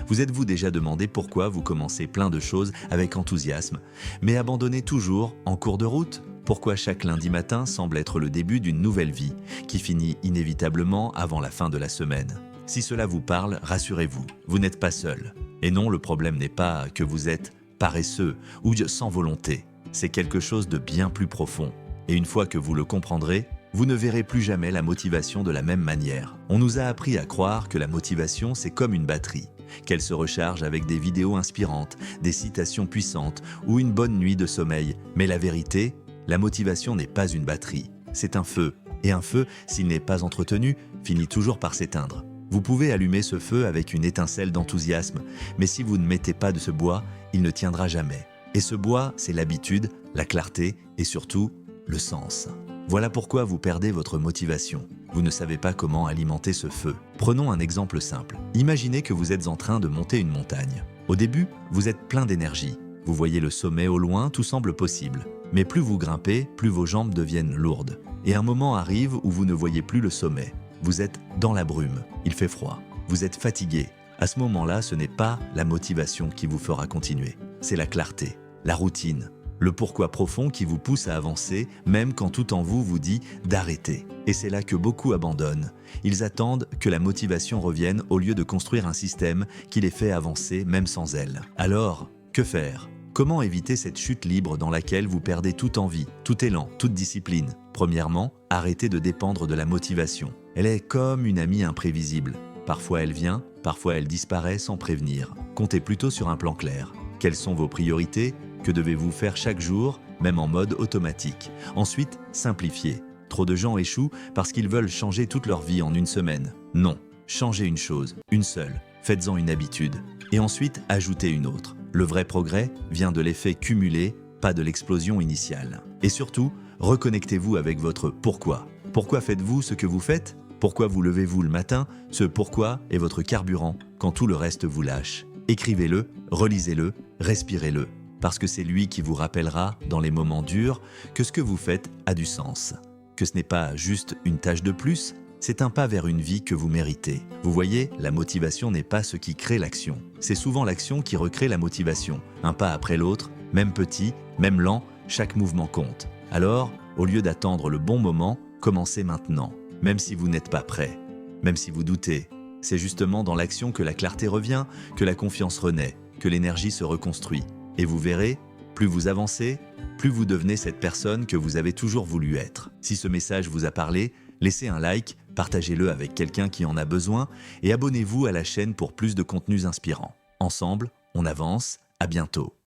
Vous êtes-vous déjà demandé pourquoi vous commencez plein de choses avec enthousiasme, mais abandonnez toujours en cours de route? Pourquoi chaque lundi matin semble être le début d'une nouvelle vie, qui finit inévitablement avant la fin de la semaine? Si cela vous parle, rassurez-vous, vous n'êtes pas seul. Et non, le problème n'est pas que vous êtes paresseux ou sans volonté. C'est quelque chose de bien plus profond. Et une fois que vous le comprendrez, vous ne verrez plus jamais la motivation de la même manière. On nous a appris à croire que la motivation, c'est comme une batterie, qu'elle se recharge avec des vidéos inspirantes, des citations puissantes ou une bonne nuit de sommeil. Mais la vérité, la motivation n'est pas une batterie, c'est un feu. Et un feu, s'il n'est pas entretenu, finit toujours par s'éteindre. Vous pouvez allumer ce feu avec une étincelle d'enthousiasme, mais si vous ne mettez pas de ce bois, il ne tiendra jamais. Et ce bois, c'est l'habitude, la clarté et surtout, le sens. Voilà pourquoi vous perdez votre motivation. Vous ne savez pas comment alimenter ce feu. Prenons un exemple simple. Imaginez que vous êtes en train de monter une montagne. Au début, vous êtes plein d'énergie. Vous voyez le sommet au loin, tout semble possible. Mais plus vous grimpez, plus vos jambes deviennent lourdes. Et un moment arrive où vous ne voyez plus le sommet. Vous êtes dans la brume, il fait froid, vous êtes fatigué. À ce moment-là, ce n'est pas la motivation qui vous fera continuer. C'est la clarté, la routine, le pourquoi profond qui vous pousse à avancer, même quand tout en vous vous dit d'arrêter. Et c'est là que beaucoup abandonnent. Ils attendent que la motivation revienne au lieu de construire un système qui les fait avancer même sans elle. Alors, que faire ? Comment éviter cette chute libre dans laquelle vous perdez toute envie, tout élan, toute discipline? Premièrement, arrêtez de dépendre de la motivation. Elle est comme une amie imprévisible. Parfois elle vient, parfois elle disparaît sans prévenir. Comptez plutôt sur un plan clair. Quelles sont vos priorités? Que devez-vous faire chaque jour, même en mode automatique? Ensuite, simplifiez. Trop de gens échouent parce qu'ils veulent changer toute leur vie en une semaine. Non, changez une chose, une seule. Faites-en une habitude. Et ensuite, ajoutez une autre. Le vrai progrès vient de l'effet cumulé, pas de l'explosion initiale. Et surtout, reconnectez-vous avec votre pourquoi. Pourquoi faites-vous ce que vous faites? Pourquoi vous levez-vous le matin? Ce pourquoi est votre carburant quand tout le reste vous lâche. Écrivez-le, relisez-le, respirez-le. Parce que c'est lui qui vous rappellera, dans les moments durs, que ce que vous faites a du sens. Que ce n'est pas juste une tâche de plus, c'est un pas vers une vie que vous méritez. Vous voyez, la motivation n'est pas ce qui crée l'action. C'est souvent l'action qui recrée la motivation. Un pas après l'autre, même petit, même lent, chaque mouvement compte. Alors, au lieu d'attendre le bon moment, commencez maintenant. Même si vous n'êtes pas prêt, même si vous doutez. C'est justement dans l'action que la clarté revient, que la confiance renaît, que l'énergie se reconstruit. Et vous verrez, plus vous avancez, plus vous devenez cette personne que vous avez toujours voulu être. Si ce message vous a parlé, laissez un like, partagez-le avec quelqu'un qui en a besoin et abonnez-vous à la chaîne pour plus de contenus inspirants. Ensemble, on avance, à bientôt.